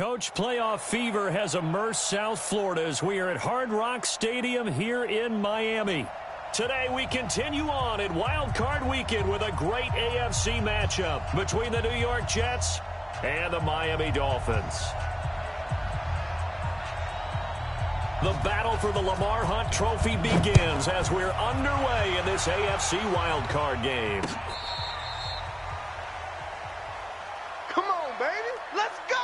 Coach, playoff fever has immersed South Florida as we are at Hard Rock Stadium here in Miami. Today we continue on in Wild Card Weekend with a great AFC matchup between the New York Jets and the Miami Dolphins. The battle for the Lamar Hunt Trophy begins as we're underway in this AFC Wild Card game. Come on, baby. Let's go!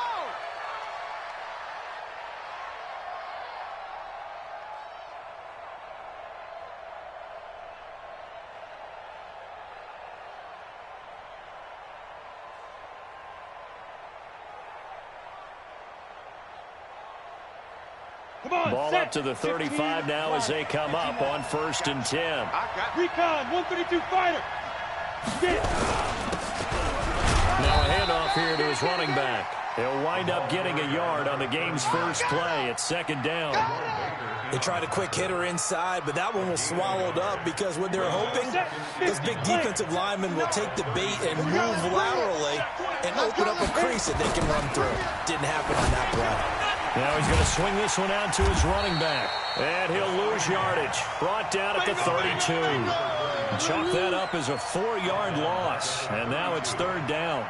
Ball up to the 35 now as they come up on 1st and 10. Recon, 132 fighter. Now a handoff here to his running back. He'll wind up getting a yard on the game's first play at 2nd down. They tried a quick hitter inside, but that one was swallowed up because what they're hoping, those big defensive linemen will take the bait and move laterally and open up a crease that they can run through. Didn't happen on that play. Now he's going to swing this one out to his running back. And he'll lose yardage. Brought down at the 32. Chalk that up as a 4-yard loss. And now it's 3rd down.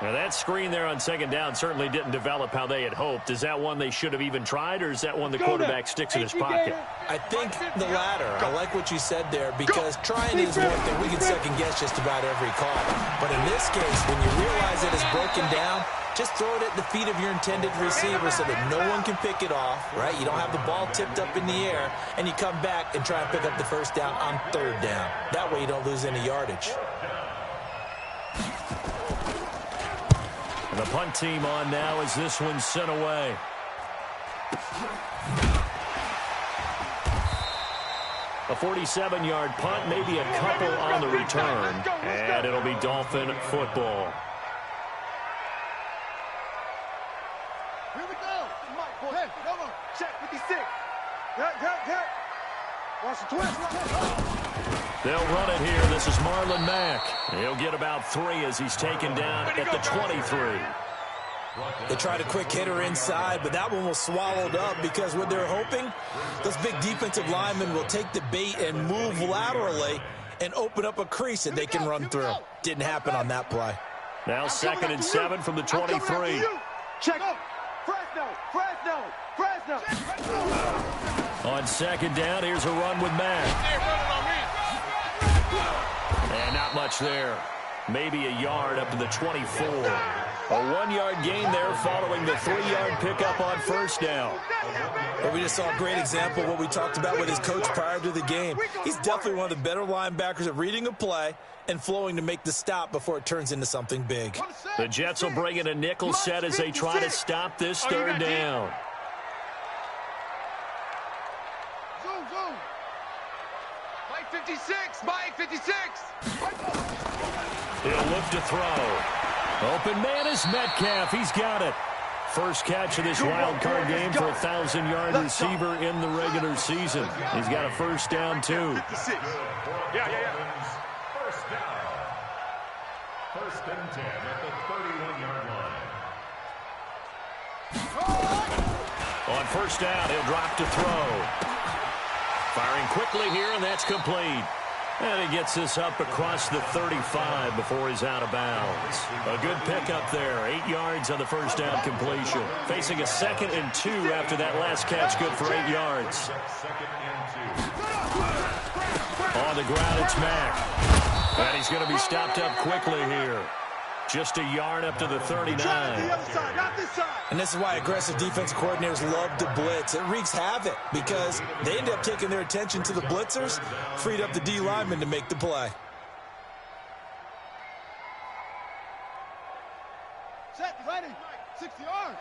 Now that screen there on 2nd down certainly didn't develop how they had hoped. Is that one they should have even tried, or is that one the quarterback sticks in his pocket? I think the latter. I like what you said there because trying is one thing. We can second-guess just about every call. But in this case, when you realize that it's broken down, just throw it at the feet of your intended receiver so that no one can pick it off, right? You don't have the ball tipped up in the air, and you come back and try and pick up the 1st down on 3rd down. That way you don't lose any yardage. And the punt team on now as this one's sent away. A 47-yard punt, maybe a couple on the return, and it'll be Dolphin football. Here we go. Hey, come on. Check 56. Watch the twist. They'll run it here. This is Marlon Mack. He'll get about 3 as he's taken down at the 23. They tried a quick hitter inside, but that one was swallowed up because what they're hoping, those big defensive linemen will take the bait and move laterally and open up a crease that they can run through. Didn't happen on that play. Now 2nd and 7 from the 23. Check. Fresno. On 2nd down, here's a run with Mack. And not much there. Maybe a yard up to the 24. A 1-yard gain there following the 3-yard pickup on 1st down. But we just saw a great example of what we talked about with his coach prior to the game. He's definitely one of the better linebackers at reading a play and flowing to make the stop before it turns into something big. The Jets will bring in a nickel set as they try to stop this 3rd down. Zoom. Mike 56. He'll look to throw. Open man is Metcalf. He's got it. First catch of this wild card game for a 1,000-yard receiver in the regular season. He's got a 1st down, too. Yeah. 1st down. 1st and 10 at the 31-yard line. On 1st down, he'll drop to throw. Firing quickly here, and that's complete. And he gets this up across the 35 before he's out of bounds. A good pickup there. 8 yards on the 1st down completion. Facing a 2nd and 2 after that last catch, good for 8 yards. On the ground, it's Mack. And he's going to be stopped up quickly here. Just a yard up to the 39. And this is why aggressive defensive coordinators love to blitz. It wreaks havoc because they end up taking their attention to the blitzers, freed up the D lineman to make the play. Set, ready. 60 yards.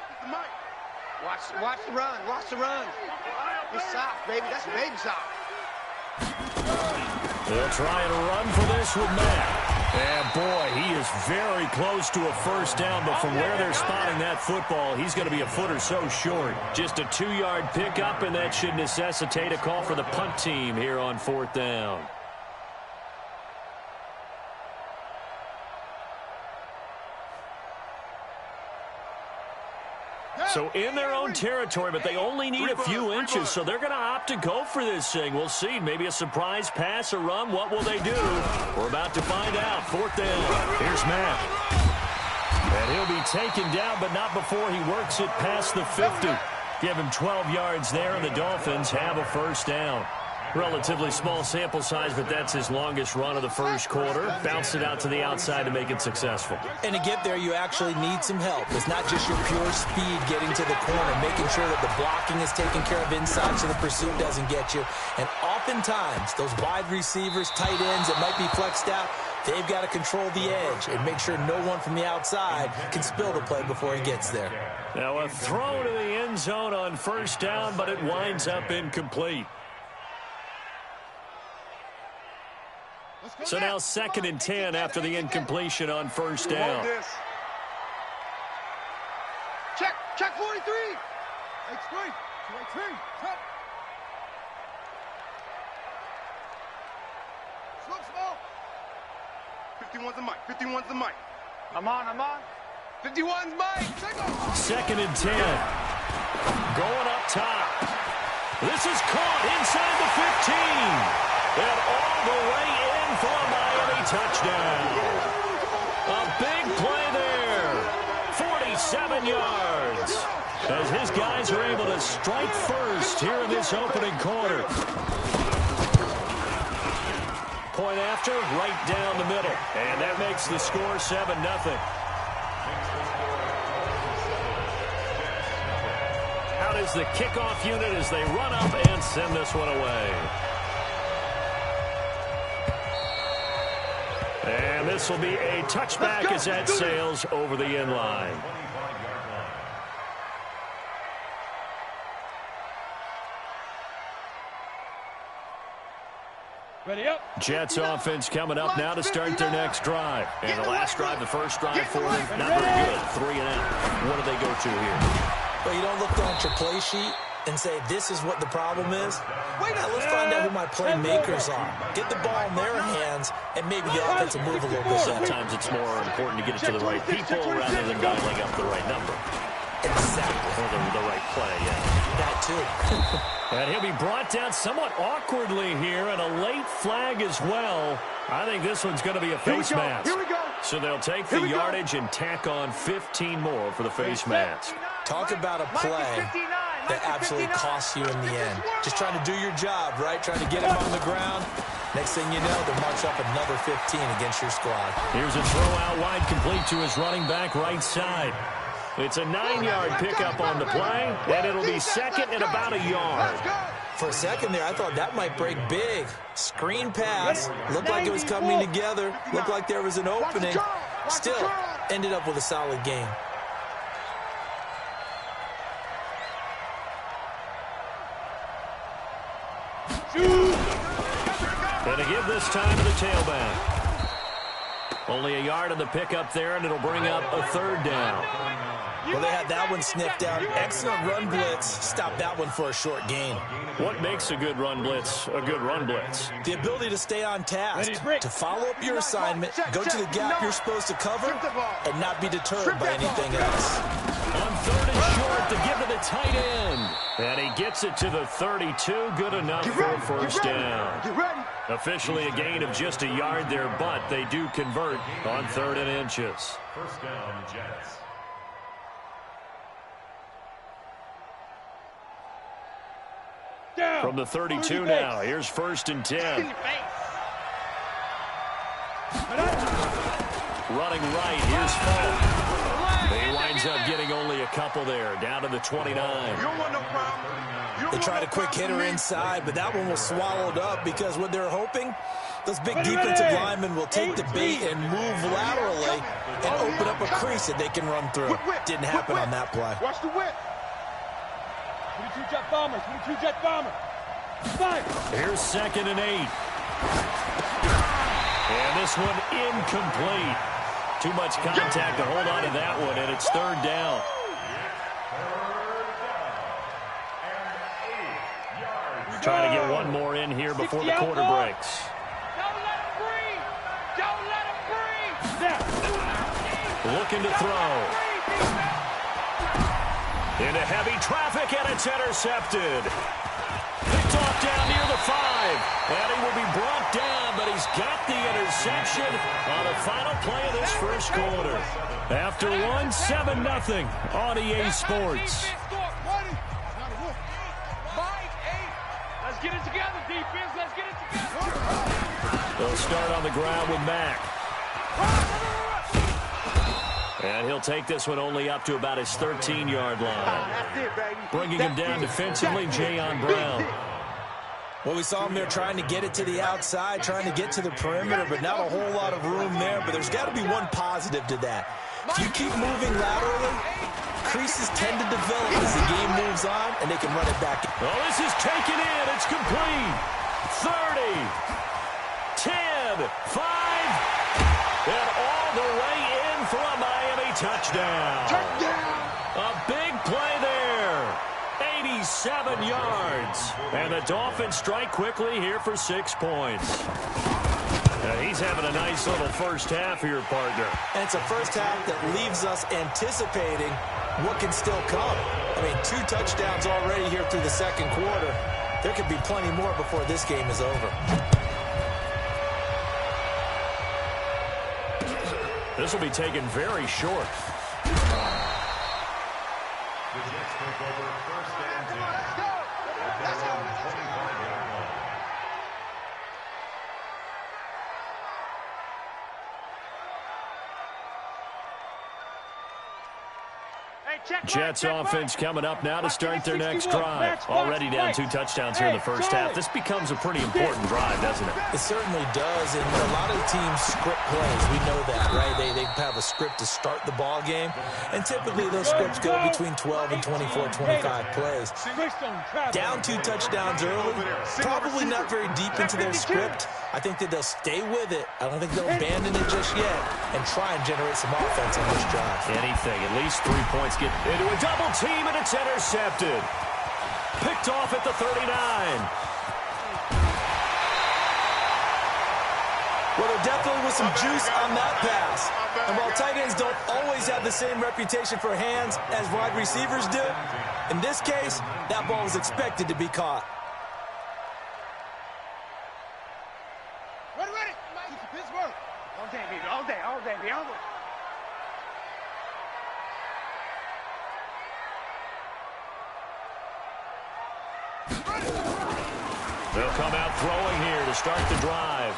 Watch the run. It's soft, baby. That's baby soft. They'll try and run for this with Mack. And, boy, he is very close to a 1st down, but from where they're spotting that football, he's going to be a foot or so short. Just a 2-yard pickup, and that should necessitate a call for the punt team here on 4th down. So in their own territory, but they only need a few inches, so they're going to opt to go for this thing. We'll see. Maybe a surprise pass or run. What will they do? We're about to find out. 4th down. Here's Matt. And he'll be taken down, but not before he works it past the 50. Give him 12 yards there, and the Dolphins have a 1st down. Relatively small sample size, but that's his longest run of the first quarter. Bounced it out to the outside to make it successful. And to get there, you actually need some help. It's not just your pure speed getting to the corner, making sure that the blocking is taken care of inside so the pursuit doesn't get you. And oftentimes, those wide receivers, tight ends that might be flexed out, they've got to control the edge and make sure no one from the outside can spill the play before he gets there. Now a throw to the end zone on 1st down, but it winds up incomplete. So now 2nd and 10 after the incompletion on 1st down. Check 43. H3. 283. Check. Slow, small. 51's the mic. 51's the mic. I'm on. 51's mic. 2nd and 10. Going up top. This is caught inside the 15. And all the way in for a Miami touchdown. A big play there. 47 yards. As his guys are able to strike first here in this opening quarter. Point after, right down the middle. And that makes the score 7-0. Out is the kickoff unit as they run up and send this one away. And this will be a touchback as that sails over the end line. Ready up. Jets offense coming up now to start their next drive. And the last drive, the first drive for them, not very good. 3 and out. What do they go to here? Well, you don't look down at your play sheet and say, this is what the problem is. Now let's find out who my playmakers are. Get the ball in their hands, and maybe the offense will move a little bit. Sometimes it's more important to get it to the right people rather than dialing up the right number. Exactly. Or the right play, yeah. That too. And he'll be brought down somewhat awkwardly here, and a late flag as well. I think this one's going to be a face mask. Here we go. So they'll take the yardage and tack on 15 more for the face mask. Talk about a play that absolutely costs you in the end. Just trying to do your job, right? Trying to get him on the ground. Next thing you know, they'll march up another 15 against your squad. Here's a throw out wide, complete to his running back right side. It's a 9-yard pickup on the play, and it'll be 2nd and about a yard. For a second there, I thought that might break big. Screen pass. Looked like it was coming together. Looked like there was an opening. Still, ended up with a solid game. And to give this time to the tailback. Only a yard on the pickup there, and it'll bring up a 3rd down. Well, they had that one sniffed out. Excellent run blitz. Stopped that one for a short gain. What makes a good run blitz a good run blitz? The ability to stay on task, to follow up your assignment, go to the gap you're supposed to cover, and not be deterred by anything else. On 3rd and short to give to the tight end. And he gets it to the 32. Good enough for a 1st down. Officially a gain of just a yard there, but they do convert on 3rd and inches. 1st down, Jets. From the 32 now, here's 1st and 10. Running right, here's Falk. He winds up getting only a couple there, down to the 29. You don't want no problem. They tried a quick hitter inside, but that one was swallowed up because what they're hoping, those big defensive linemen will take the bait and move laterally and open up a crease that they can run through. Didn't happen on that play. Watch the whip. 22 jet bomber. 22 jet bomber. Fire. Here's 2nd and 8. And this one incomplete. Too much contact to hold on to that one, and it's 3rd down. Trying to get one more in here before the quarter breaks. Don't let him breathe. Don't let him breathe. Looking to throw. Into heavy traffic, and it's intercepted. Picked off down near the 5. And he will be brought down, but he's got the interception on the final play of this first quarter. After one, 7-0 on EA Sports. Let's get it together, defense. Let's get it together. They'll start on the ground with Mack. And he'll take this one only up to about his 13-yard line. Bringing him down defensively, Jayon Brown. Well, we saw him there trying to get it to the outside, trying to get to the perimeter, but not a whole lot of room there. But there's got to be one positive to that. If you keep moving laterally, creases tend to develop as the game moves on, and they can run it back. Oh, this is taken in. It's complete. 30, 10, 5, and all the way in for a Miami touchdown. A big play there. 87 yards. And the Dolphins strike quickly here for 6 points. He's having a nice little first half here, partner. And it's a first half that leaves us anticipating what can still come. I mean, 2 touchdowns already here through the second quarter. There could be plenty more before this game is over. This will be taken very short. The Jets take over first and 10. Let's go. Jets offense coming up now to start their next drive. Already down 2 touchdowns here in the first half. This becomes a pretty important drive, doesn't it? It certainly does, and a lot of the teams script plays. We know that, right? They have a script to start the ball game, and typically those scripts go between 12 and 24, 25 plays. Down 2 touchdowns early, probably not very deep into their script. I think that they'll stay with it. I don't think they'll abandon it just yet and try and generate some offense on this drive. Anything, at least 3 points. Get into a double team, and it's intercepted. Picked off at the 39. Well, there definitely was some juice on that pass. And while tight ends don't always have the same reputation for hands as wide receivers do, in this case, that ball was expected to be caught. Ready. Pittsburgh. All day, baby. All day, baby. All day. They'll come out throwing here to start the drive.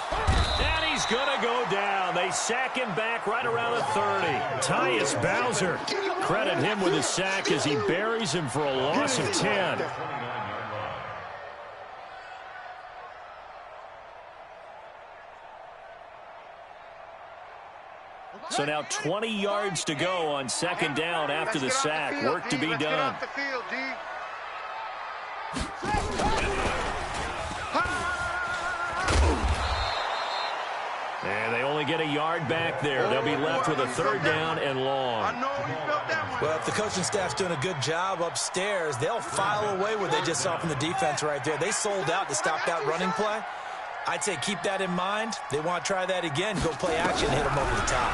And he's going to go down. They sack him back right around the 30. Tyus Bowser. Credit him with his sack as he buries him for a loss of 10. So now 20 yards to go on second down after the sack. Work to be done. And they only get a yard back there. They'll be left with a 3rd down and long. Well, if the coaching staff's doing a good job upstairs, they'll file away what they just saw from the defense right there. They sold out to stop that running play. I'd say keep that in mind. They want to try that again, go play action, hit them over the top.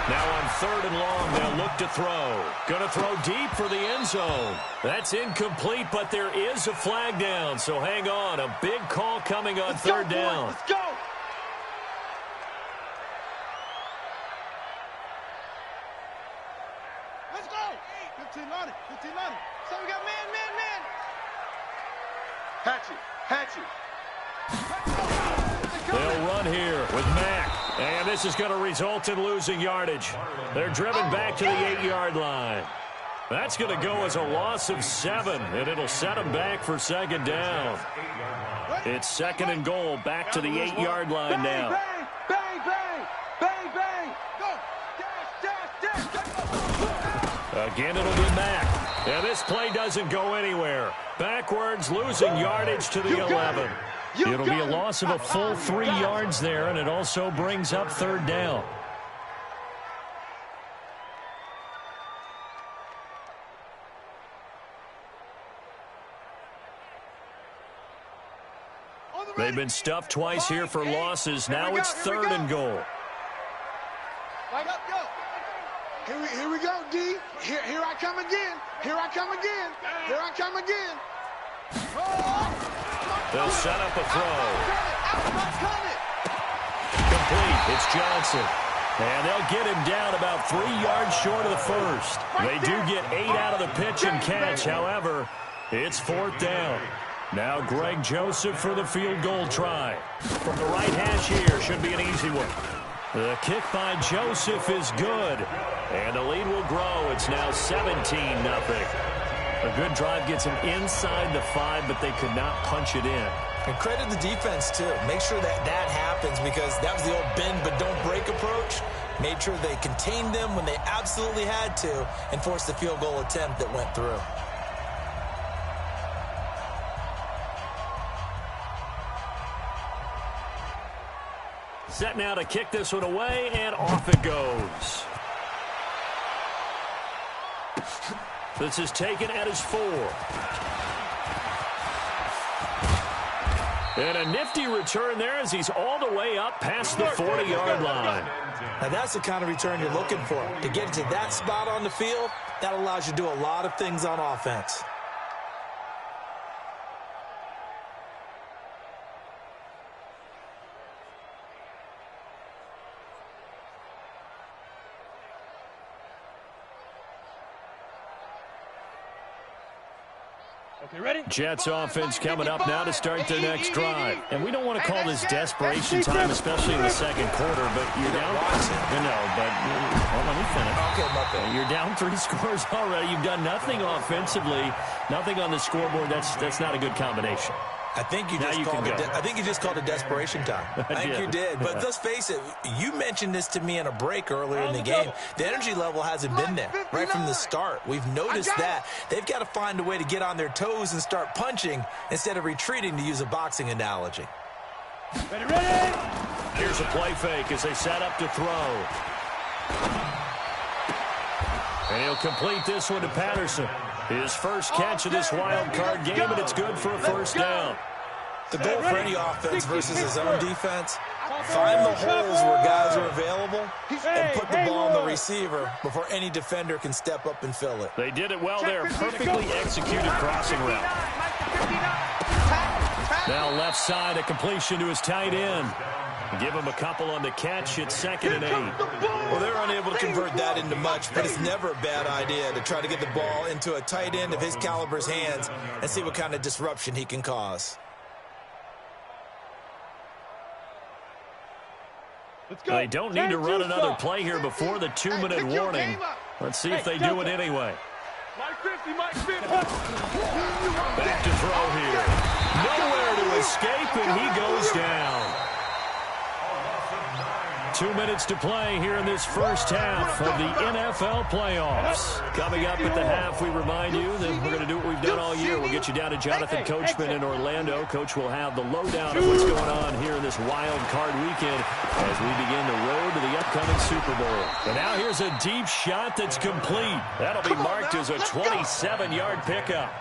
Now on 3rd and long, they'll look to throw. Going to throw deep for the end zone. That's incomplete, but there is a flag down, so hang on. A big call coming on 3rd down. Let's go. Let's go. 15 on it. So we got man. Hatchet. They'll run here with Mack. And this is going to result in losing yardage. They're driven back to the 8-yard line. That's going to go as a loss of 7, and it'll set them back for 2nd down. It's 2nd and goal, back to the 8-yard line now. Bang. Go. Again, it'll be Mack. And this play doesn't go anywhere. Backwards, losing yardage to the 11. It'll be a loss of a full 3 yards there, and it also brings up 3rd down. They've been stuffed twice here for losses. Now it's 3rd and goal. Here we go, D. Here I come again. Here I come again. Here I come again. They'll set up a throw. Complete. It's Johnson. And they'll get him down about 3 yards short of the first. They do get 8 out of the pitch and catch. However, it's 4th down. Now Greg Joseph for the field goal try. From the right hash here, should be an easy one. The kick by Joseph is good. And the lead will grow. It's now 17-0. A good drive gets him inside the 5, but they could not punch it in. And credit the defense, too. Make sure that happens, because that was the old bend but don't break approach. Made sure they contained them when they absolutely had to and forced the field goal attempt that went through. Set now to kick this one away, and off it goes. This is taken at his 4. And a nifty return there as he's all the way up past the 40-yard line. Now that's the kind of return you're looking for. To get to that spot on the field, that allows you to do a lot of things on offense. Okay, ready? Jets offense coming up now to start their next drive. And we don't want to call this desperation time, especially in the second quarter, but you're down. Let me finish. Okay, my bad. You're down 3 scores already. You've done nothing offensively, nothing on the scoreboard. That's not a good combination. I think you just called it desperation time. I think you did. But let's face it, you mentioned this to me in a break earlier in the game. The energy level hasn't been there right from the start. We've noticed that. They've got to find a way to get on their toes and start punching instead of retreating, to use a boxing analogy. Ready? Here's a play fake as they set up to throw. And he'll complete this one to Patterson. His first catch of this wild card game, and it's good for a first down. The goal for any offense versus his own defense, find the holes where guys are available and put the ball on the receiver before any defender can step up and fill it. They did it well there. Perfectly executed crossing route. Now left side, a completion to his tight end. Give him a couple on the catch. It's 2nd and 8. Well, they're unable to convert that into much, but it's never a bad idea to try to get the ball into a tight end of his caliber's hands and see what kind of disruption he can cause. They don't need to run another play here before the 2-minute warning. Let's see if they do it anyway. Back to throw here. Nowhere to escape, and he goes down. 2 minutes to play here in this first half of the NFL playoffs. Coming up at the half, we remind you that we're going to do what we've done all year. We'll get you down to Jonathan Coachman in Orlando. Coach will have the lowdown of what's going on here in this wild card weekend as we begin the road to the upcoming Super Bowl. And now here's a deep shot that's complete. That'll be marked as a 27-yard pickup.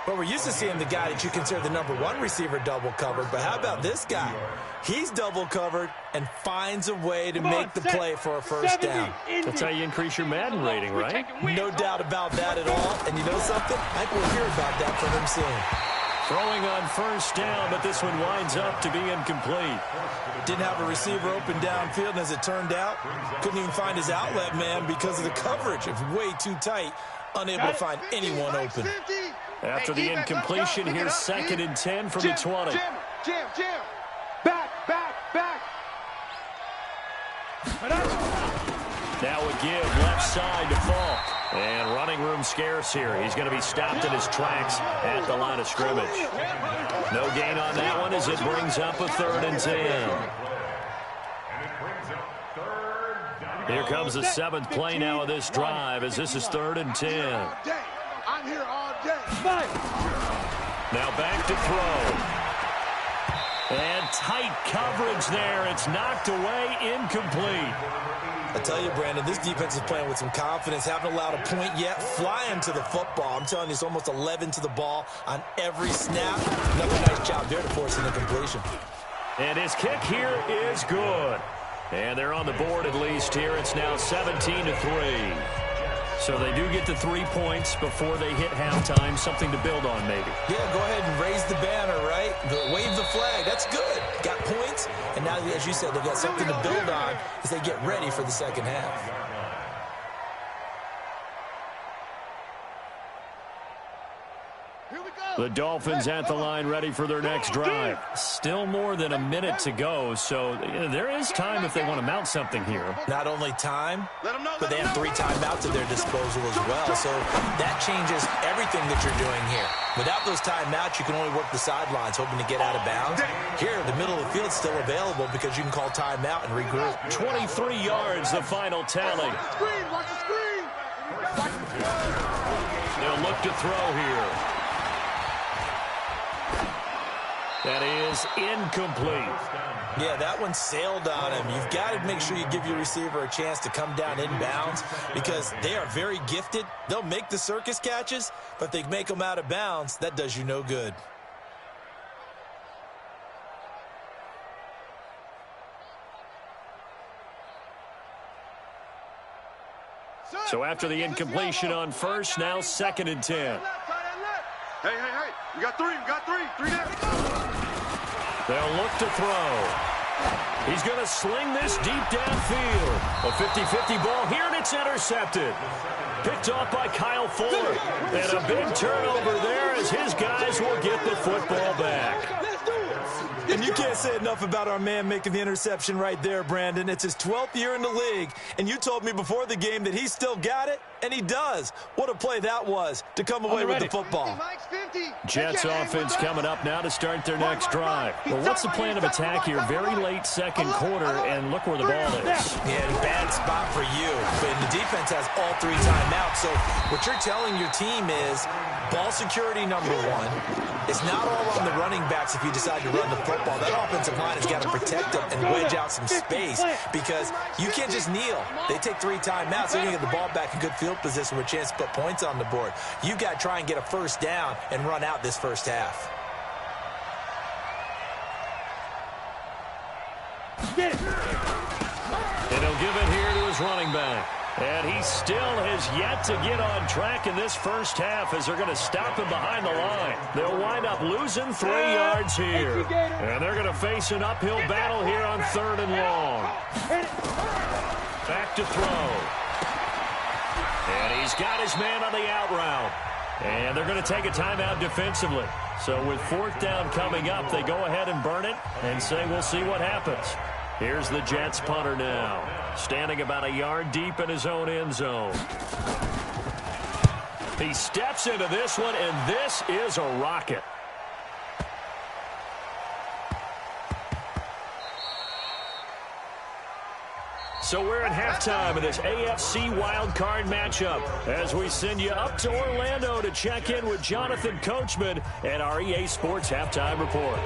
Well, we're used to seeing the guy that you consider the #1 receiver double covered, but how about this guy? He's double covered and finds a way to make the play for a first down. That's how you increase your Madden rating, right? No doubt about that at all. And you know something? I think we'll hear about that from him soon. Throwing on first down, but this one winds up to be incomplete. Didn't have a receiver open downfield, and as it turned out, couldn't even find his outlet man because of the coverage. It was way too tight, unable to find anyone open. After the incompletion, here's 2nd and 10 from the 20. Jam. Back. Now a give left side to Falk. And running room scarce here. He's going to be stopped in his tracks at the line of scrimmage. No gain on that one as it brings up a 3rd and 10. Here comes the 7th play now of this drive as this is 3rd and 10. I'm here all day. Now back to throw. And tight coverage there. It's knocked away, incomplete. I tell you, Brandon, this defense is playing with some confidence. Haven't allowed a point yet. Flying to the football. I'm telling you, it's almost 11 to the ball on every snap. Another nice job there to force an incompletion. And his kick here is good. And they're on the board at least here. It's now 17-3. So they do get the 3 points before they hit halftime. Something to build on, maybe. Yeah, go ahead and raise the banner, right? Wave the flag. That's good. Got points. And now, as you said, they've got something to build on as they get ready for the second half. The Dolphins at the line ready for their next drive. Still more than a minute to go, so there is time if they want to mount something here. Not only time, but they have 3 timeouts at their disposal as well, so that changes everything that you're doing here. Without those timeouts, you can only work the sidelines, hoping to get out of bounds. Here, the middle of the field's still available because you can call timeout and regroup. 23 yards, the final tally. Watch the screen! They'll look to throw here. That is incomplete. Yeah, that one sailed on him. You've got to make sure you give your receiver a chance to come down inbounds because they are very gifted. They'll make the circus catches, but if they make them out of bounds, that does you no good. So after the incompletion on first, now 2nd and 10. Hey, we got 3, three down. They'll look to throw. He's going to sling this deep downfield. A 50-50 ball here, and it's intercepted. Picked off by Kyle Fuller. And a big turnover there as his guys will get the football back. And you can't say enough about our man making the interception right there, Brandon. It's his 12th year in the league, and you told me before the game that he still got it, and he does. What a play that was to come away with the football. Jets offense coming up now to start their next drive. Well, what's the plan of attack here? Very late second quarter, and look where the ball is. Yeah, bad spot for you. But the defense has all 3 timeouts. So what you're telling your team is ball security number 1. It's not all on the running backs if you decide to run the football. That offensive line has got to protect them and wedge out some space because you can't just kneel. They take 3 timeouts. They're going to get the ball back in good field position with a chance to put points on the board. You've got to try and get a first down and run out this first half. And he'll give it here to his running back. And he still has yet to get on track in this first half as they're going to stop him behind the line. They'll wind up losing 3 yards here. And they're going to face an uphill battle here on 3rd and long. Back to throw. And he's got his man on the out route. And they're going to take a timeout defensively. So with 4th down coming up, they go ahead and burn it and say we'll see what happens. Here's the Jets punter now, standing about a yard deep in his own end zone. He steps into this one, and this is a rocket. So we're at halftime of this AFC wildcard matchup as we send you up to Orlando to check in with Jonathan Coachman and our EA Sports Halftime Report.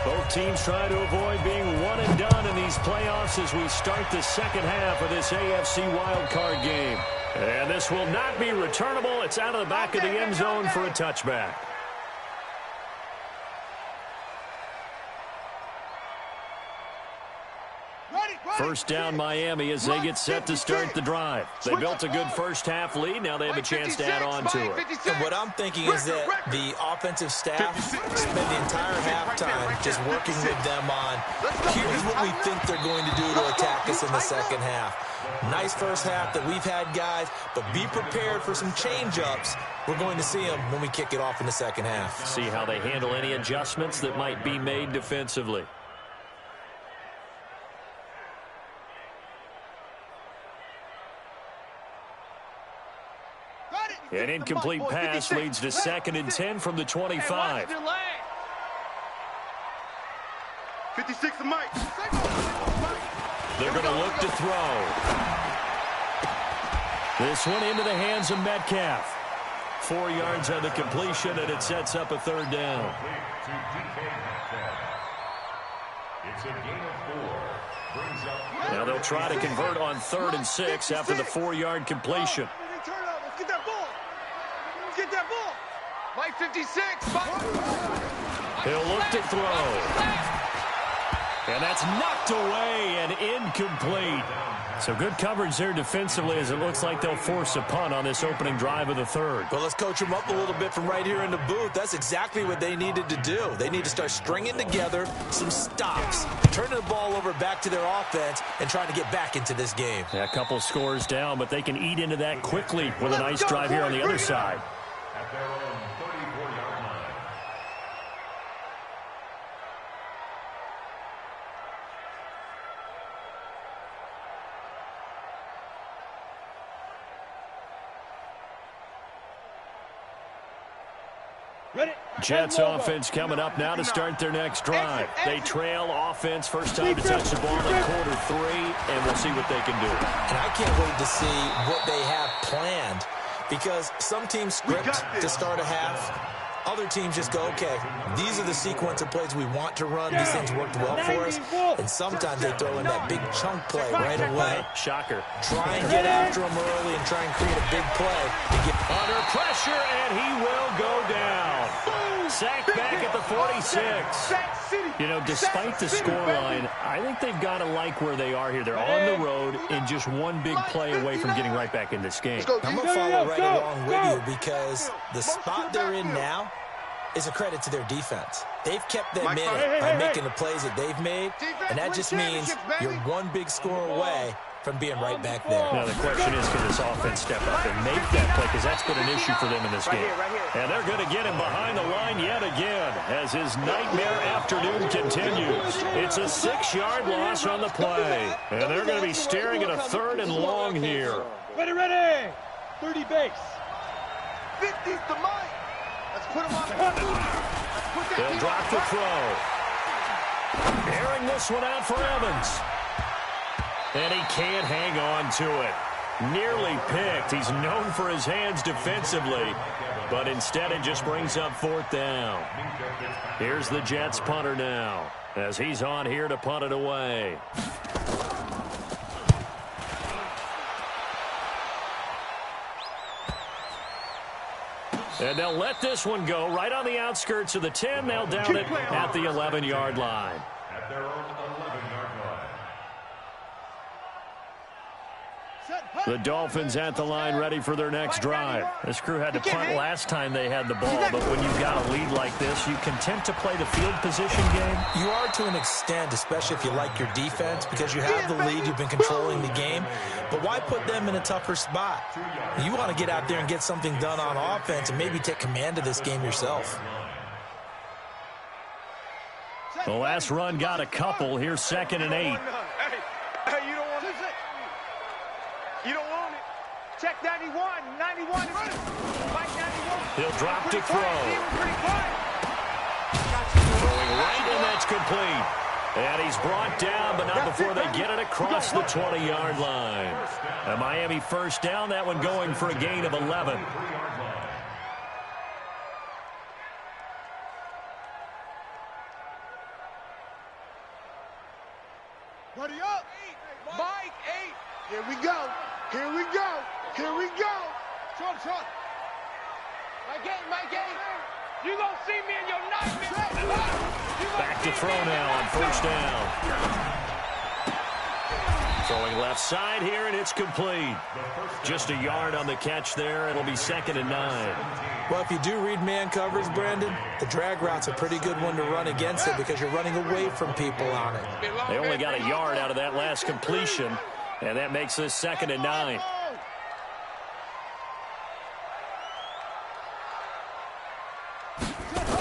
Both teams try to avoid being one and done in these playoffs as we start the second half of this AFC wildcard game. And this will not be returnable. It's out of the back of the end zone for a touchback. First down Miami as they get set to start the drive. They built a good first half lead. Now they have a chance to add on to it. And what I'm thinking is that the offensive staff spend the entire halftime just working with them on here's what we think they're going to do to attack us in the second half. Nice first half that we've had, guys, but be prepared for some change-ups. We're going to see them when we kick it off in the second half. See how they handle any adjustments that might be made defensively. An incomplete pass leads to 2nd and 10 from the 25. 56 and Mike. They're going to look to throw. This one into the hands of Metcalf. 4 yards on the completion, and it sets up a 3rd down. It's a gain of 4. Now they'll try to convert on 3rd and 6 after the 4-yard completion. Get that ball. Get that ball. Mike 56. He'll look to throw. And that's knocked away and incomplete. So good coverage there defensively as it looks like they'll force a punt on this opening drive of the third. Well, let's coach them up a little bit from right here in the booth. That's exactly what they needed to do. They need to start stringing together some stops, turning the ball over back to their offense, and trying to get back into this game. Yeah, a couple scores down, but they can eat into that quickly with a nice drive here on the other side. At their own 34-yard line. Jets offense coming up now to start their next drive. They trail offense, first time to touch the ball in quarter 3, and we'll see what they can do. And I can't wait to see what they have planned, because some teams script to start a half. Other teams just go, okay, these are the sequence of plays we want to run. These things worked well for us. And sometimes they throw in that big chunk play right away. Shocker. Try and get after them early and try and create a big play. To get under pressure, and he will go down. Sacked back at the 46. You know, despite the scoreline, I think they've got to like where they are here. They're on the road and just one big play away from getting right back in this game. I'm going to follow right along with you, because the spot they're in now is a credit to their defense. They've kept them in it by making the plays that they've made, and that just means you're one big score away from being right back there. Now the question is, can this offense step up and make that play, because that's been an issue for them in this game. And they're going to get him behind the line yet again as his nightmare afternoon continues. It's a 6-yard loss on the play, and they're going to be staring at a 3rd and long here. Ready. 30 base. 50's the mic. Let's put him on the They'll drop the throw. Airing this one out for Evans. And he can't hang on to it. Nearly picked. He's known for his hands defensively, but instead it just brings up 4th down. Here's the Jets punter now, as he's on here to punt it away. And they'll let this one go right on the outskirts of the 10. They'll down it at the 11-yard line. At their own 11-yard line. The Dolphins at the line ready for their next drive. This crew had to punt last time they had the ball, but when you've got a lead like this, you content to play the field position game? You are to an extent, especially if you like your defense, because you have the lead, you've been controlling the game. But why put them in a tougher spot? You want to get out there and get something done on offense and maybe take command of this game yourself. The last run got a couple. Here's 2nd and 8. Hey, you don't want it. You don't want it. Check 91. 91. Mike 91. He'll drop to throw. Throwing right, and that's complete. And he's brought down, but not before they get it across the 20-yard line. A Miami 1st down, that one going for a gain of 11. Ready up. Mike, 8. Here we go. Here we go. Here we go. Short. Mike 8. You gonna see me in your nightmare. Back to throw now on 1st down. Throwing left side here, and it's complete. Just a yard on the catch there. It'll be 2nd and 9. Well, if you do read man coverage, Brandon, the drag route's a pretty good one to run against it because you're running away from people on it. They only got a yard out of that last completion, and that makes this 2nd and 9.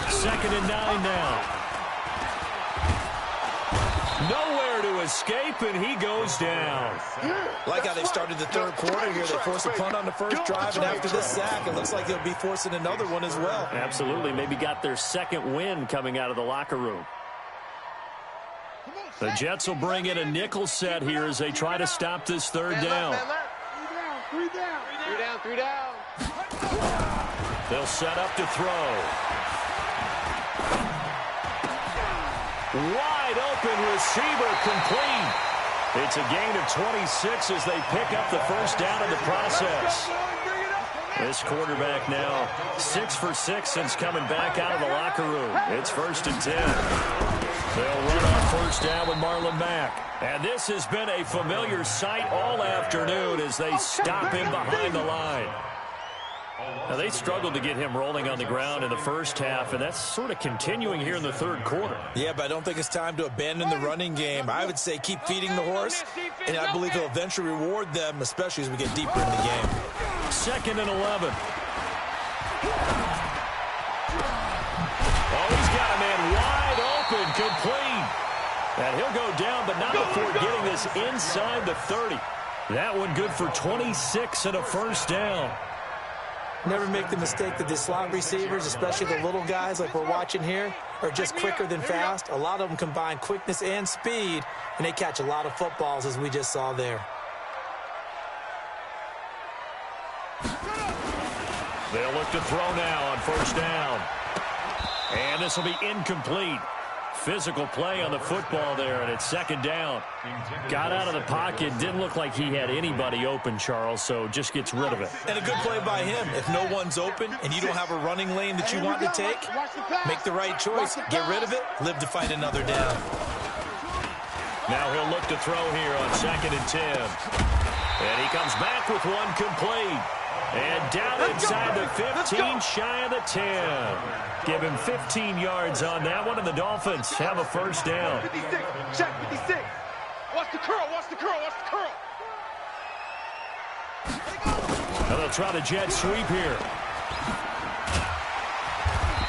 Second and 9 now. Nowhere to escape, and he goes down. Like how they started the 3rd quarter here. They forced a punt on the 1st drive, and after this sack, it looks like they'll be forcing another one as well. Absolutely. Maybe got their 2nd win coming out of the locker room. The Jets will bring in a nickel set here as they try to stop this 3rd down. 3 down. They'll set up to throw. Wide open receiver, complete. It's a gain of 26 as they pick up the 1st down in the process. This quarterback now 6 for 6 since coming back out of the locker room. It's 1st and 10. They'll run on first down with Marlon Mack. And this has been a familiar sight all afternoon as they stop him behind the line. Now, they struggled to get him rolling on the ground in the first half, and that's sort of continuing here in the third quarter. Yeah, but I don't think it's time to abandon the running game. I would say keep feeding the horse, and I believe he'll eventually reward them, especially as we get deeper in the game. 2nd and 11. Oh, he's got a man wide open, complete. And he'll go down, but not before getting this inside the 30. That one good for 26 and a first down. Never make the mistake that the slot receivers, especially the little guys like we're watching here, are just quicker than fast. A lot of them combine quickness and speed, and they catch a lot of footballs, as we just saw there. They'll look to throw now on first down. And this will be incomplete. Physical play on the football there, and it's 2nd down. Got out of the pocket. Didn't look like he had anybody open, Charles, so just gets rid of it. And a good play by him. If no one's open and you don't have a running lane that you want to take, make the right choice. Get rid of it. Live to fight another down. Now he'll look to throw here on 2nd and 10. And he comes back with one complete. And down inside the 15, shy of the 10. Give him 15 yards on that one, and the Dolphins have a first down. 56, check 56. Watch the curl, watch the curl, watch the curl. Now they'll try the jet sweep here.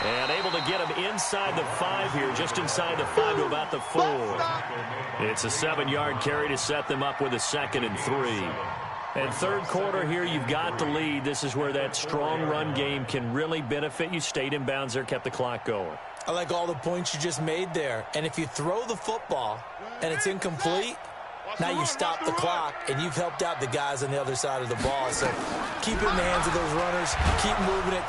And able to get him inside the 5 here, just inside the 5 to about the 4. It's a 7-yard carry to set them up with a 2nd and 3. And third quarter here, you've got the lead. This is where that strong run game can really benefit you. Stayed in bounds there, kept the clock going. I like all the points you just made there. And if you throw the football and it's incomplete, now you stop the clock, and you've helped out the guys on the other side of the ball. So keep it in the hands of those runners. Keep moving it.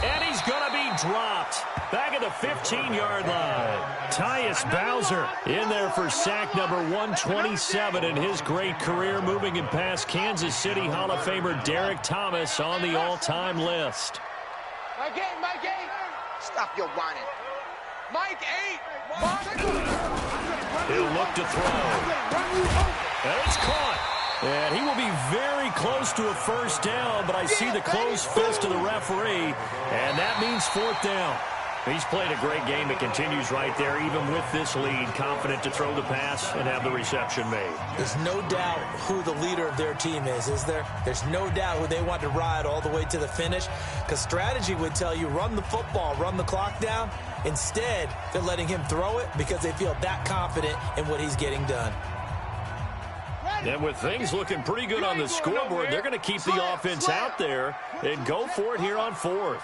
And he's going to be dropped. Back at the 15-yard line. Tyus Bowser in there for sack number 127 in his great career, moving and past Kansas City Hall of Famer Derek Thomas on the all-time list. Mike 8, Mike 8. Stop your whining. Mike 8. Mike. He'll look to throw. And it's caught. And he will be very close to a first down, but I see the closed fist of the referee, and that means 4th down. He's played a great game. It continues right there, even with this lead, confident to throw the pass and have the reception made. There's no doubt who the leader of their team is there? There's no doubt who they want to ride all the way to the finish, because strategy would tell you run the football, run the clock down. Instead, they're letting him throw it because they feel that confident in what he's getting done. And with things looking pretty good on the scoreboard, they're going to keep the offense out there and go for it here on 4th.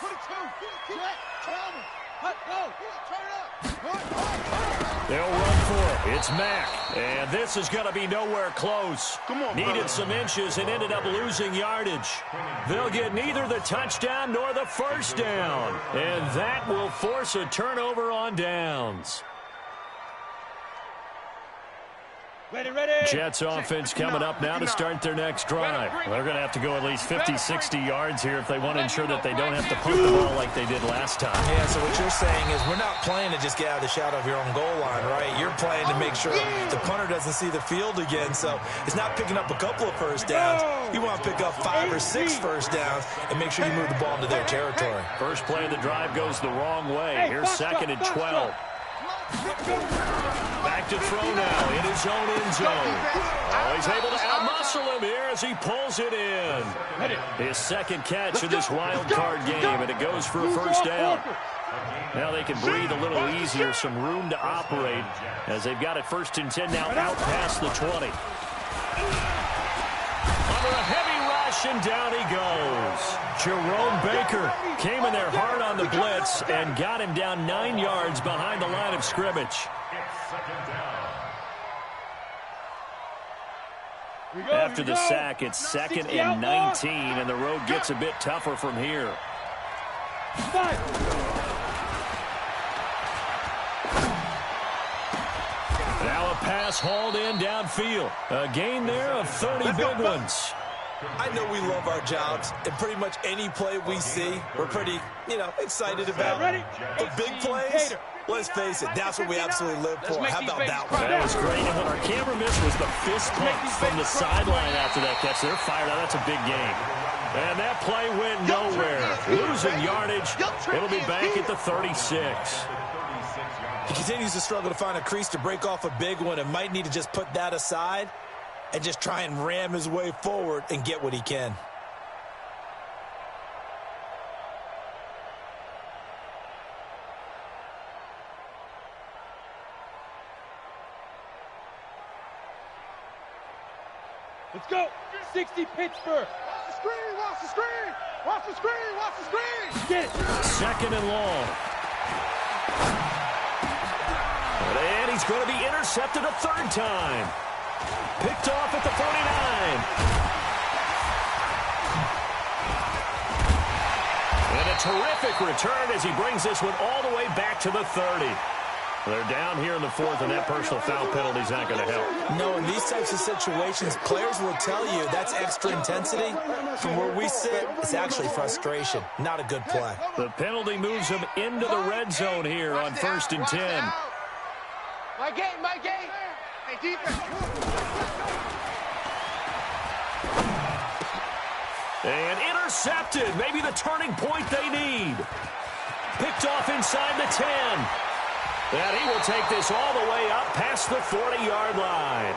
They'll run for it. It's Mack. And this is going to be nowhere close. Needed some inches and ended up losing yardage. They'll get neither the touchdown nor the first down. And that will force a turnover on downs. Ready, ready. Jets offense coming up now to start their next drive. They're going to have to go at least 50, 60 yards here if they want to ensure that they don't have to punt the ball like they did last time. Yeah, so what you're saying is we're not playing to just get out of the shadow of your own goal line, right? You're playing to make sure the punter doesn't see the field again. So it's not picking up a couple of first downs. You want to pick up 5 or 6 first downs and make sure you move the ball into their territory. First play of the drive goes the wrong way. Here's 2nd and 12. Back to throw now in his own end zone. Oh, he's able to outmuscle him here as he pulls it in. His 2nd catch of this wild card game, and it goes for a first down. Now they can breathe a little easier, some room to operate as they've got it 1st and 10 now out past the 20. Under a heavy rush, and down he goes. Jerome Baker came in there hard on the blitz and got him down 9 yards behind the line of scrimmage. After the sack, it's 2nd and 19, and the road gets a bit tougher from here. Now a pass hauled in downfield. A gain there of 30 big ones. I know we love our jobs, and pretty much any play we see, we're pretty, excited about. The big plays, Let's face it, that's what we absolutely live for. How about that one? That was great. And what our camera missed was the fist pump from the sideline after that catch. They're fired out. That's a big game. And that play went nowhere. Losing yardage. It'll be back at the 36. He continues to struggle to find a crease to break off a big one and might need to just put that aside and just try and ram his way forward and get what he can. Let's go. 60 Pittsburgh. Watch the screen, watch the screen. Watch the screen, watch the screen. Get it. Second and long. And he's going to be intercepted a third time. Picked off at the 49. And a terrific return as he brings this one all the way back to the 30. They're down here in the fourth, and that personal foul penalty is not going to help. No, in these types of situations, players will tell you that's extra intensity. From where we sit, it's actually frustration. Not a good play. The penalty moves him into the red zone here on 1st and 10. My game, my game. Hey, defense. And intercepted. Maybe the turning point they need. Picked off inside the 10. And he will take this all the way up past the 40-yard line.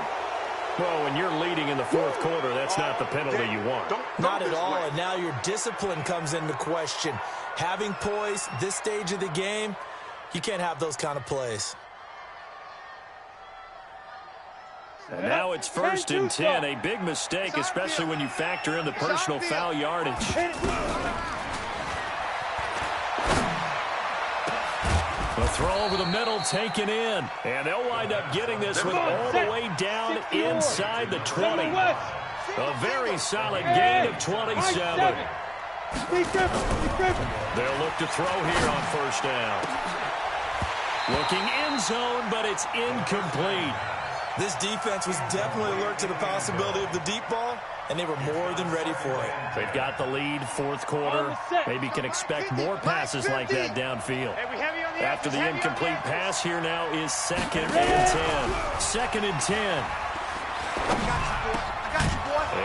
Well, when you're leading in the fourth quarter, that's not the penalty you want. Not at all, and now your discipline comes into question. Having poise this stage of the game, you can't have those kind of plays. And now it's 1st and 10. A big mistake, especially when you factor in the personal foul yardage. The throw over the middle taken in. And they'll wind up getting this one all the way down inside the 20. A very solid gain of 27. They'll look to throw here on 1st down. Looking end zone, but it's incomplete. This defense was definitely alert to the possibility of the deep ball, and they were more than ready for it. They've got the lead, fourth quarter. Maybe can expect more passes like that downfield. After the incomplete pass, here now is 2nd and 10. 2nd and 10.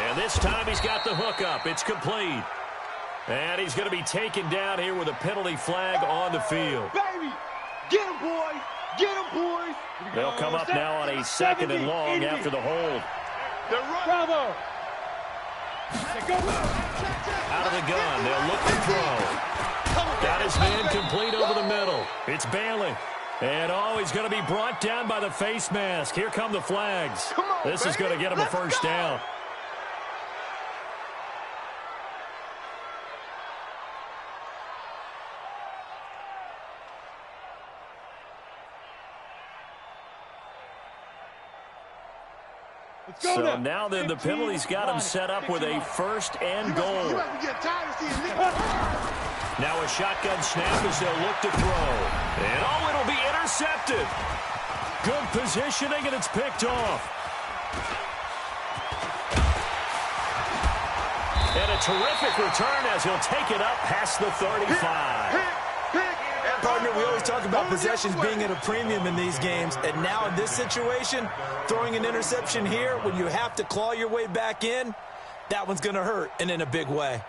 And this time he's got the hook up. It's complete. And he's going to be taken down here with a penalty flag on the field. Baby, get him, boy. Get him, boys. They'll come up now on a 2nd and long after the hold. Bravo. Out of the gun, they'll look to throw. Got his man complete over the middle. It's Bailey. And, he's going to be brought down by the face mask. Here come the flags. This is going to get him a 1st down. So now then, the penalty's got him set up with a 1st and goal. Now a shotgun snap as they'll look to throw. And, it'll be intercepted. Good positioning, and it's picked off. And a terrific return as he'll take it up past the 35. Partner, we always talk about possessions being at a premium in these games, and now in this situation, throwing an interception here when you have to claw your way back in, that one's going to hurt, and in a big way.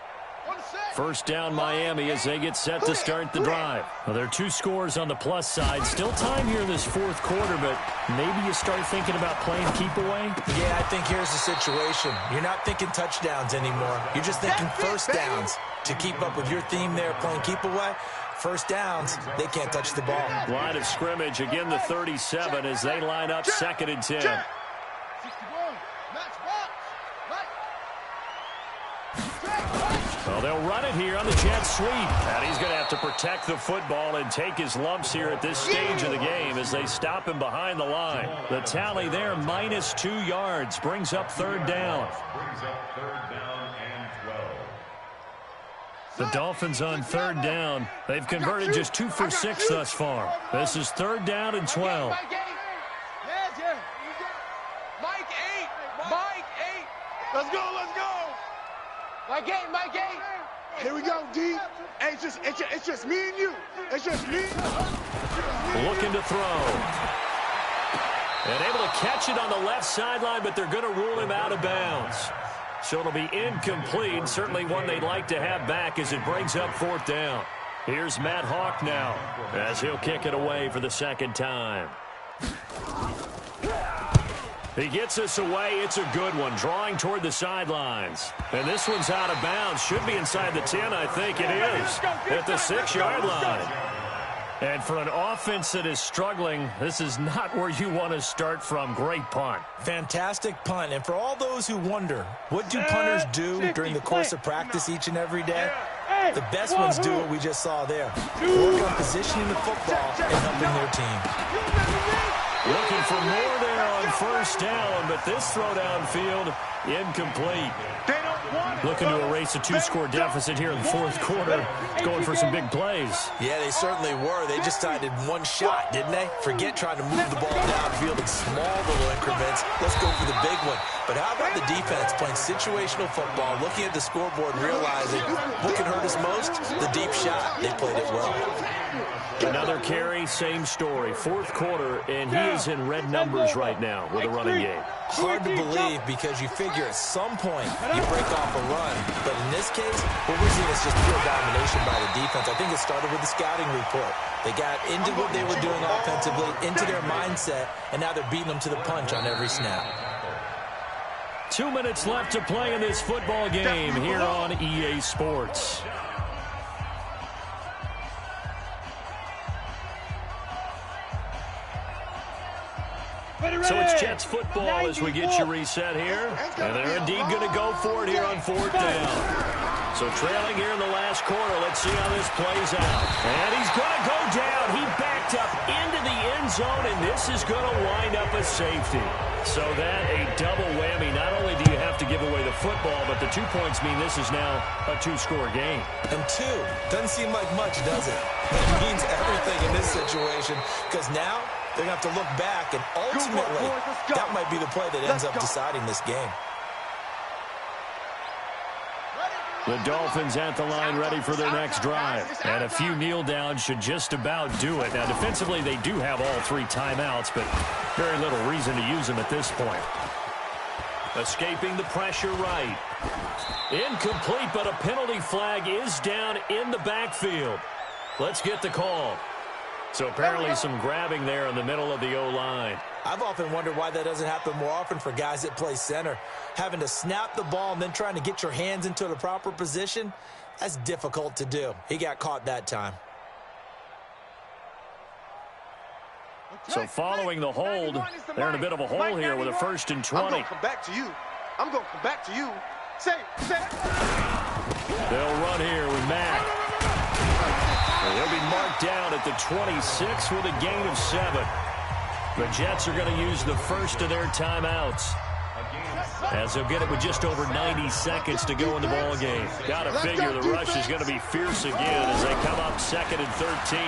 1st down Miami as they get set to start the drive. Well, there are 2 scores on the plus side. Still time here in this fourth quarter, but maybe you start thinking about playing keep away? Yeah, I think here's the situation. You're not thinking touchdowns anymore. You're just thinking 1st downs. To keep up with your theme there, playing keep away, 1st downs, they can't touch the ball. Line of scrimmage, again the 37 as they line up 2nd and 10. Well, they'll run it here on the jet sweep. And he's going to have to protect the football and take his lumps here at this stage of the game as they stop him behind the line. The tally there, minus 2 yards, brings up 3rd down. The Dolphins on 3rd down. They've converted just 2 for 6 thus far. This is 3rd down and 12. Mike 8. Mike 8. Let's go, let's go. Mike 8. Mike 8. Here we go, D. Hey, it's just me and you. It's just me. looking to throw. And able to catch it on the left sideline, but they're going to rule him out of bounds. So it'll be incomplete, certainly one they'd like to have back as it brings up 4th down. Here's Matt Hawk now as he'll kick it away for the 2nd time. He gets us away. It's a good one, drawing toward the sidelines. And this one's out of bounds. Should be inside the 10, I think it is, at the 6-yard line. And for an offense that is struggling, this is not where you want to start from. Great punt. Fantastic punt. And for all those who wonder, what do punters do during the course of practice each and every day? The best ones do what we just saw there. Work on positioning the football and helping their team. Looking for more there on 1st down, but this throw downfield, incomplete. Looking to erase a 2-score deficit here in the 4th quarter. Going for some big plays. Yeah, they certainly were. They just decided one shot, didn't they? Forget trying to move the ball downfield in small little increments. Let's go for the big one. But how about the defense playing situational football, looking at the scoreboard, realizing what can hurt us most? The deep shot. They played it well. Another carry, same story. 4th quarter, and he is in red numbers right now with a running game. Hard to believe because you figure at some point you break off a run. But in this case, what we're seeing is just pure domination by the defense. I think it started with the scouting report. They got into what they were doing offensively, into their mindset, and now they're beating them to the punch on every snap. 2 minutes left to play in this football game here on EA Sports. So it's Jets football as we get you reset here. And they're indeed going to go for it here on 4th down. So trailing here in the last quarter. Let's see how this plays out. And he's going to go down. He backed up into the end zone, and this is going to wind up a safety. So that a double whammy. Not only do you have to give away the football, but the 2 points mean this is now a 2-score game. And 2 doesn't seem like much, does it? But it means everything in this situation because now they're going to have to look back, and ultimately, that might be the play that ends up deciding this game. The Dolphins at the line ready for their next drive. And a few kneel downs should just about do it. Now, defensively, they do have all 3 timeouts, but very little reason to use them at this point. Escaping the pressure right. Incomplete, but a penalty flag is down in the backfield. Let's get the call. So apparently some grabbing there in the middle of the O-line. I've often wondered why that doesn't happen more often for guys that play center. Having to snap the ball and then trying to get your hands into the proper position, that's difficult to do. He got caught that time. So following the hold, they're in a bit of a hole here with a 1st and 20. I'm going to come back to you. I'm going to come back to you. Say. They'll run here with Mack. They'll be marked down at the 26 with a gain of 7. The Jets are going to use the first of their timeouts, as they'll get it with just over 90 seconds to go in the ball game. Got to figure the rush is going to be fierce again as they come up 2nd and 13.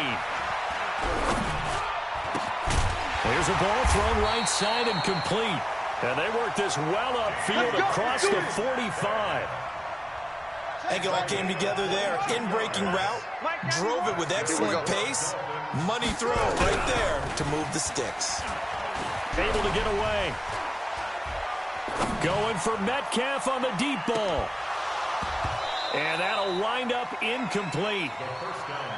Here's a ball thrown right side and complete. And they work this well upfield across the 45. I think it all came together there. In-breaking route, drove it with excellent pace. Money throw right there to move the sticks. Able to get away. Going for Metcalf on the deep ball. And that'll wind up incomplete.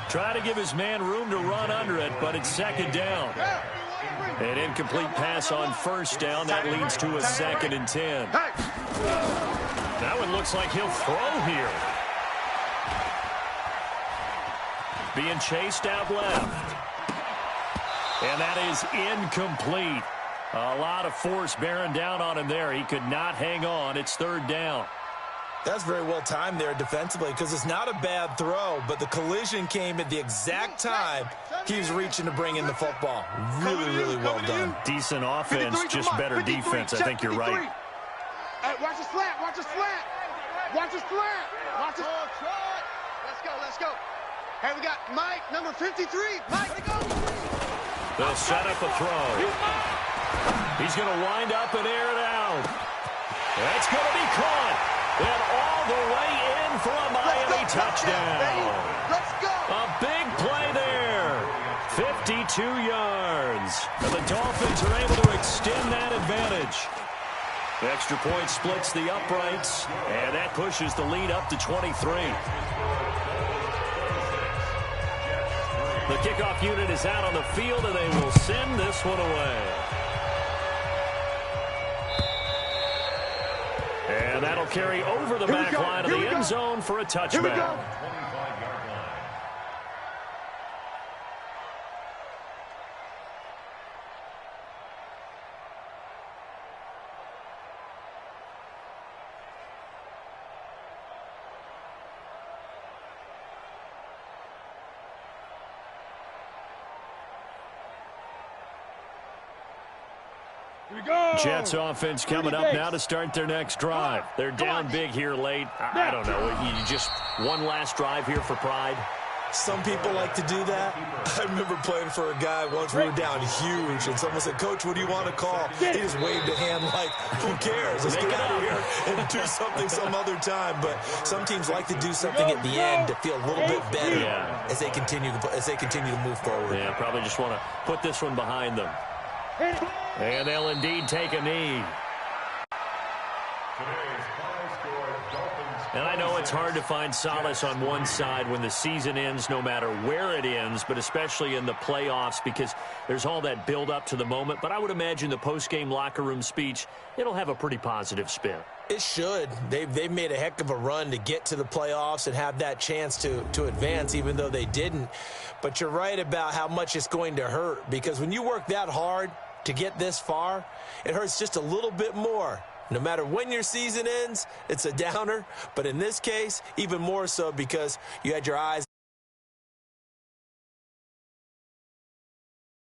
Try to give his man room to run under it, but it's 2nd down. An incomplete pass on 1st down. That leads to a 2nd and 10. That one looks like he'll throw here. Being chased out left. And that is incomplete. A lot of force bearing down on him there. He could not hang on. It's 3rd down. That's very well timed there defensively because it's not a bad throw, but the collision came at the exact time he was reaching to bring in the football. Really, really well done. Decent offense, just better defense. I think you're right. Hey, watch the slant. Watch the slant. Watch the slant. Watch the slant. Let's go. Hey, we got Mike, number 53. Mike, go. They'll set up a throw. He's going to wind up and air it out. That's going to be caught. And all the way in for a Miami touchdown. Let's go. A big play there. 52 32 yards. And the Dolphins are able to extend that advantage. The extra point splits the uprights, and that pushes the lead up to 23. The kickoff unit is out on the field, and they will send this one away. And that'll carry over the back line of the end zone for a touchback. Jets offense coming up now to start their next drive. They're down big here late. I don't know. You just one last drive here for pride. Some people like to do that. I remember playing for a guy once. We were down huge, and someone said, "Coach, what do you want to call?" He just waved a hand like, "Who cares? Let's get out of here and do something some other time." But some teams like to do something at the end to feel a little bit better as they continue to move forward. Yeah, probably just want to put this one behind them. And they'll indeed take a knee. And I know it's hard to find solace on one side when the season ends, no matter where it ends, but especially in the playoffs, because there's all that build up to the moment. But I would imagine the post-game locker room speech, it'll have a pretty positive spin. It should. They've made a heck of a run to get to the playoffs and have that chance to advance, even though they didn't. But you're right about how much it's going to hurt, because when you work that hard to get this far, it hurts just a little bit more. No matter when your season ends, it's a downer. But in this case, even more so because you had your eyes